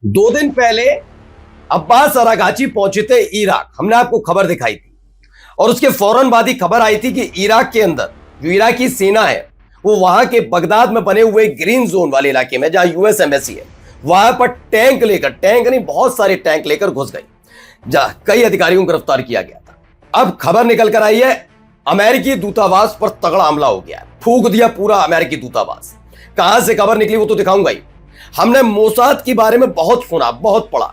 दो दिन पहले अब्बास अरागाची पहुंचे थे इराक। हमने आपको खबर दिखाई थी और उसके फौरन बाद ही खबर आई थी कि इराक के अंदर जो इराकी सेना है वो वहां के बगदाद में बने हुए ग्रीन जोन वाले इलाके में जहां यूएस एम्बेसी है वहां पर टैंक नहीं बहुत सारे टैंक लेकर घुस गई, जहां कई अधिकारियों को गिरफ्तार किया गया था। अब खबर निकल कर आई है अमेरिकी दूतावास पर तगड़ा हमला हो गया है, फूंक दिया पूरा अमेरिकी दूतावास। कहां से खबर निकली वो तो दिखाऊंगा ही। हमने मोसाद के बारे में बहुत सुना, बहुत पढ़ा।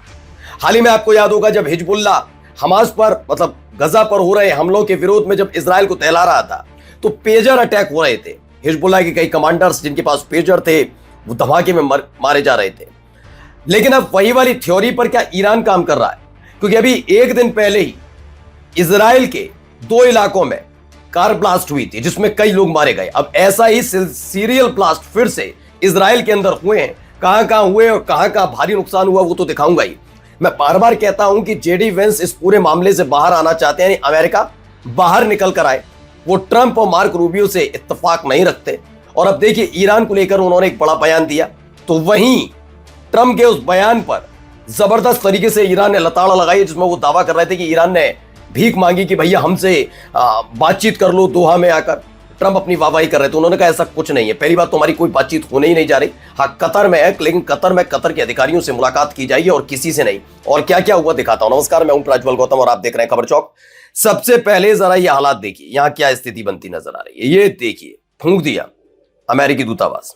हाल ही में आपको याद होगा जब हिजबुल्लाह हमास पर मतलब गजा पर हो रहे हमलों के विरोध में जब इजराइल को टहला रहा था तो पेजर अटैक हो रहे थे। हिजबुल्लाह के कई कमांडर्स जिनके पास पेजर थे वो धमाके में मारे जा रहे थे। लेकिन अब वही वाली थ्योरी पर क्या ईरान काम कर रहा है? क्योंकि अभी एक दिन पहले ही इजराइल के दो इलाकों में कार ब्लास्ट हुई थी जिसमें कई लोग मारे गए। अब ऐसा ही सीरियल ब्लास्ट फिर से इजराइल के अंदर हुए हैं। कहां कहां हुए और कहां कहां भारी नुकसान हुआ वो तो दिखाऊंगा ही। मैं बार बार कहता हूं कि जेडी वेंस इस पूरे मामले से बाहर आना चाहते हैं, यानी अमेरिका बाहर निकल कर आए। वो ट्रंप और मार्क रूबियो से इत्तेफाक नहीं रखते। और अब देखिए ईरान को लेकर उन्होंने एक बड़ा बयान दिया, तो वहीं ट्रंप के उस बयान पर जबरदस्त तरीके से ईरान ने लताड़ा लगाई जिसमें वो दावा कर रहे थे कि ईरान ने भीख मांगी कि भैया हमसे बातचीत कर लो दोहा में आकर। ट्रंप अपनी वाहवाही कर रहे थे। उन्होंने कहा ऐसा कुछ नहीं है, पहली बात तो हमारी कोई बातचीत होने ही नहीं जा रही। हाँ कतर में है, लेकिन कतर में कतर के अधिकारियों से मुलाकात की जाएगी और किसी से नहीं। और क्या क्या हुआ दिखाता हूं। नमस्कार, मैं हूं प्रज्वल गौतम और आप देख रहे हैं खबर चौक। सबसे पहले जरा ये हालात देखिए, यहां क्या स्थिति बनती नजर आ रही है। ये देखिए, फूंक दिया अमेरिकी दूतावास।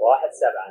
1/7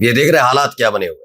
ये देख रहे हालात क्या बने हुए।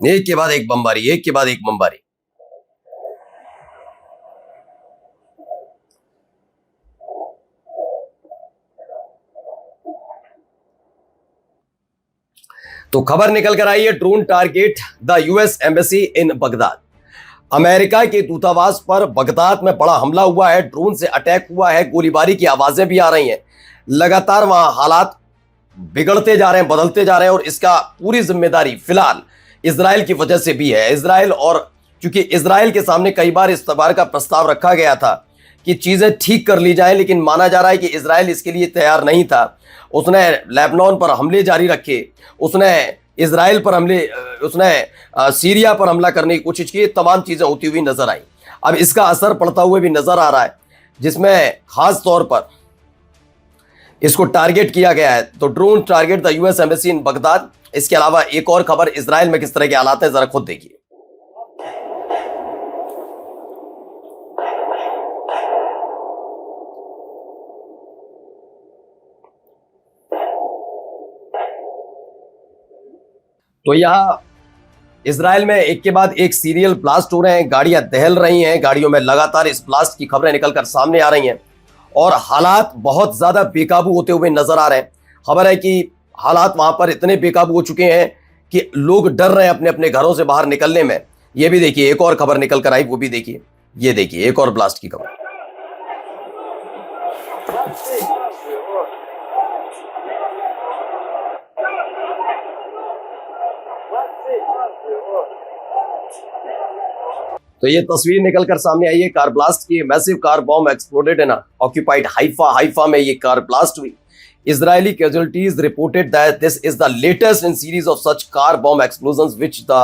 एक के बाद एक बमबारी, एक के बाद एक बमबारी। तो खबर निकल कर आई है, drone target the US embassy in Baghdad. America के दूतावास पर बगदाद में बड़ा हमला हुआ है, ड्रोन से अटैक हुआ है, गोलीबारी की आवाजें भी आ रही हैं। लगातार वहां हालात बिगड़ते जा रहे हैं, बदलते जा रहे हैं और इसका पूरी जिम्मेदारी फिलहाल इजराइल की वजह से भी है। इजराइल, और चूंकि इजराइल के सामने कई बार इस बार का प्रस्ताव रखा गया था कि चीजें ठीक कर ली जाएं, लेकिन माना जा रहा है कि इजराइल इसके लिए तैयार नहीं था। उसने लेबनान पर हमले जारी रखे, उसने इजराइल पर हमले, उसने सीरिया पर हमला करने की कोशिश की। तमाम चीजें होती हुई नजर आई। अब इसका असर पड़ता हुआ भी नजर आ रहा है, जिसमें खास तौर पर इसको टारगेट किया गया है। तो drone target the US embassy in Baghdad. इसके अलावा एक और खबर, इजराइल में किस तरह के हालात है जरा खुद देखिए। तो यहां इजराइल में एक के बाद एक सीरियल ब्लास्ट हो रहे हैं, गाड़ियां दहल रही हैं, गाड़ियों में लगातार इस ब्लास्ट की खबरें निकलकर सामने आ रही हैं और हालात बहुत ज्यादा बेकाबू होते हुए नजर आ रहे हैं। खबर है कि हालात वहां पर इतने बेकाबू हो चुके हैं कि लोग डर रहे हैं अपने अपने घरों से बाहर निकलने में। ये भी देखिए, एक और खबर निकल कर आई, वो भी देखिए। ये देखिए एक और ब्लास्ट की खबर। तो ये तस्वीर निकलकर सामने आई है कार ब्लास्ट की। मैसिव कार बॉम्ब एक्सप्लोडेड इन ऑक्यूपाइड हाइफा में ये कार ब्लास्ट हुई। Israeli casualties reported that this is the latest in series of such car bomb explosions which the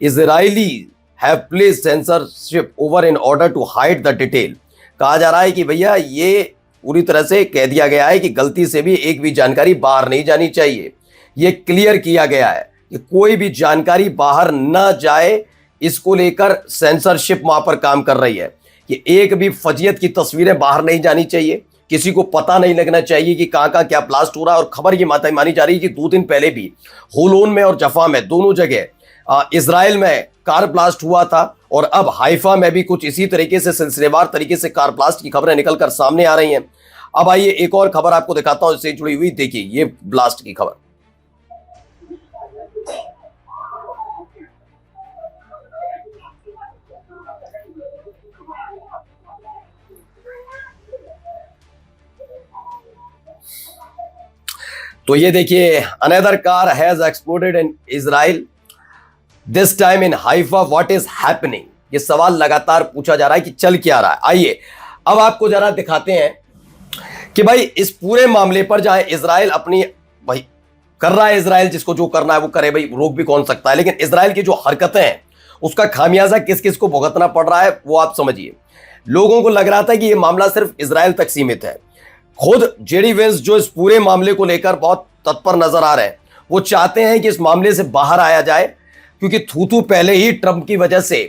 Israelis have placed censorship over in order to hide the detail। कहा जा रहा है कि भैया ये पूरी तरह से कह दिया गया है कि गलती से भी एक भी जानकारी बाहर नहीं जानी चाहिए। ये क्लियर किया गया है कि कोई भी जानकारी बाहर ना जाए, इसको लेकर सेंसरशिप वहां पर काम कर रही है कि एक भी फजियत की तस्वीरें बाहर नहीं जानी चाहिए, किसी को पता नहीं लगना चाहिए कि कहां का क्या ब्लास्ट हो रहा है। और खबर ये मानी जा रही है कि 2 दिन पहले भी होलोन में और जफा में दोनों जगह इजराइल में कार ब्लास्ट हुआ था और अब हाइफा में भी कुछ इसी तरीके से सिलसिलेवार तरीके से कार ब्लास्ट की खबरें निकलकर सामने आ रही हैं। अब आइए एक और खबर आपको दिखाता हूं इससे जुड़ी हुई। देखिए ये ब्लास्ट की खबर। तो ये देखिए, another car has exploded in Israel, this time in Haifa, what is happening. ये सवाल लगातार पूछा जा रहा है कि चल क्या रहा है। आइए अब आपको जरा दिखाते हैं कि भाई इस पूरे मामले पर जहां इजराइल अपनी भाई कर रहा है, इजराइल जिसको जो करना है वो करे, भाई रोक भी कौन सकता है, लेकिन इजराइल की जो हरकतें हैं उसका खामियाजा किस किस को भुगतना पड़ रहा है वो आप समझिए। लोगों को लग रहा था कि ये मामला सिर्फ इजराइल तक सीमित है। खुद जेडी वेंस जो इस पूरे मामले को लेकर बहुत तत्पर नजर आ रहे हैं, वो चाहते हैं कि इस मामले से बाहर आया जाए, क्योंकि थू पहले ही ट्रंप की वजह से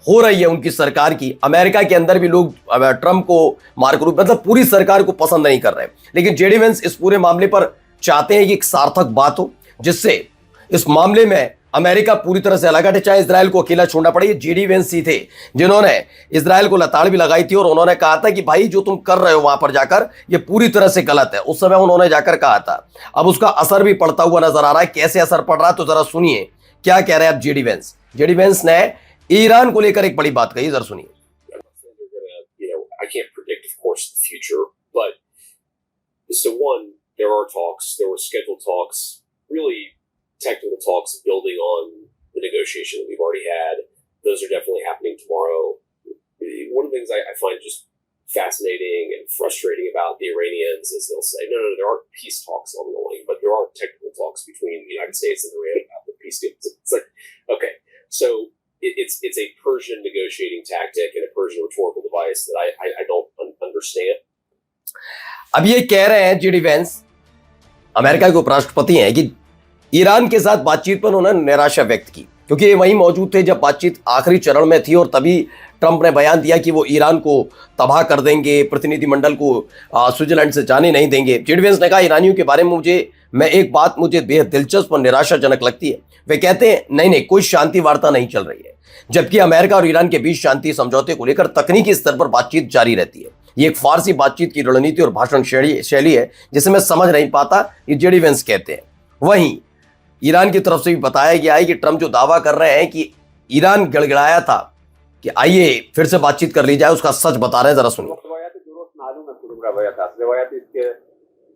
हो रही है उनकी सरकार की। अमेरिका के अंदर भी लोग ट्रंप को मार्क रूट मतलब पूरी सरकार को पसंद नहीं कर रहे, लेकिन जेडी वेंस इस पूरे मामले पर चाहते हैं कि एक सार्थक बात हो जिससे इस मामले में अमेरिका पूरी तरह से अलग हटे, चाहे इजराइल को अकेला छोड़ना पड़े। ये जेडी वेंस ही थे जिन्होंने इजराइल को लताड़ भी लगाई थी और उन्होंने कहा था कि भाई जो तुम कर रहे हो वहां पर जाकर ये पूरी तरह से गलत है। उस समय उन्होंने जाकर कहा था। अब उसका असर भी पड़ता हुआ नजर आ रहा है। कैसे असर पड़ रहा है तो जरा सुनिए क्या कह रहे हैं अब जेडी वेंस। जेडी वेंस ने ईरान को लेकर एक बड़ी बात कही, जरा सुनिए। I can't predict, of course, the future, but so one, there are talks, there were scheduled talks, really technical talks building on the negotiation that we've already had. Those are definitely happening tomorrow. One of the things I find just fascinating and frustrating about the Iranians is they'll say, no, there aren't peace talks ongoing, but there are technical talks between the United States and Iran about the peace deal. It's like, okay, so it's a Persian negotiating tactic and a Persian rhetorical device that I don't understand. अब ये कह रहे हैं JD Vance, America के उपराष्ट्रपति हैं, कि Iran के साथ बातचीत पर उन्होंने निराशा व्यक्त की, क्योंकि ये वहीं मौजूद थे जब बातचीत आखिरी चरण में थी और तभी ट्रंप ने बयान दिया कि वो ईरान को तबाह कर देंगे, प्रतिनिधिमंडल को स्विट्जरलैंड से जाने नहीं देंगे। जेडी वेंस ने कहा ईरानियों के बारे में एक बात मुझे बेहद दिलचस्प और निराशाजनक लगती है। वे कहते हैं नहीं कोई शांति वार्ता नहीं चल रही है, जबकि अमेरिका और ईरान के बीच शांति समझौते को लेकर तकनीकी स्तर पर बातचीत जारी रहती है। ये एक फारसी बातचीत की रणनीति और भाषण शैली है जिसे मैं समझ नहीं पाता, ये जेडी वेंस कहते हैं। वहीं ईरान की तरफ से भी बताया गया है कि ट्रंप जो दावा कर रहे हैं कि ईरान गड़गड़ाया था कि आइए फिर से बातचीत कर ली जाए, उसका सच बता रहे हैं, जरा सुनिए।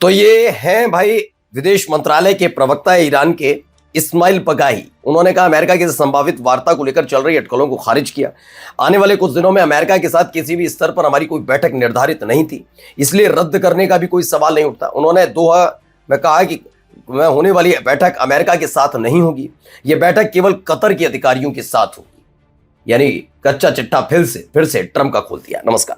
तो ये हैं भाई विदेश मंत्रालय के प्रवक्ता ईरान के इस्माइल बगाई। उन्होंने कहा अमेरिका की संभावित वार्ता को लेकर चल रही अटकलों को खारिज किया। आने वाले कुछ दिनों में अमेरिका के साथ किसी भी स्तर पर हमारी कोई बैठक निर्धारित नहीं थी, इसलिए रद्द करने का भी कोई सवाल नहीं उठता। उन्होंने दोहा में कहा कि मैं होने वाली बैठक अमेरिका के साथ नहीं होगी, यह बैठक केवल कतर के अधिकारियों के साथ होगी। यानी कच्चा चिट्ठा फिर से ट्रंप का खोल दिया। नमस्कार।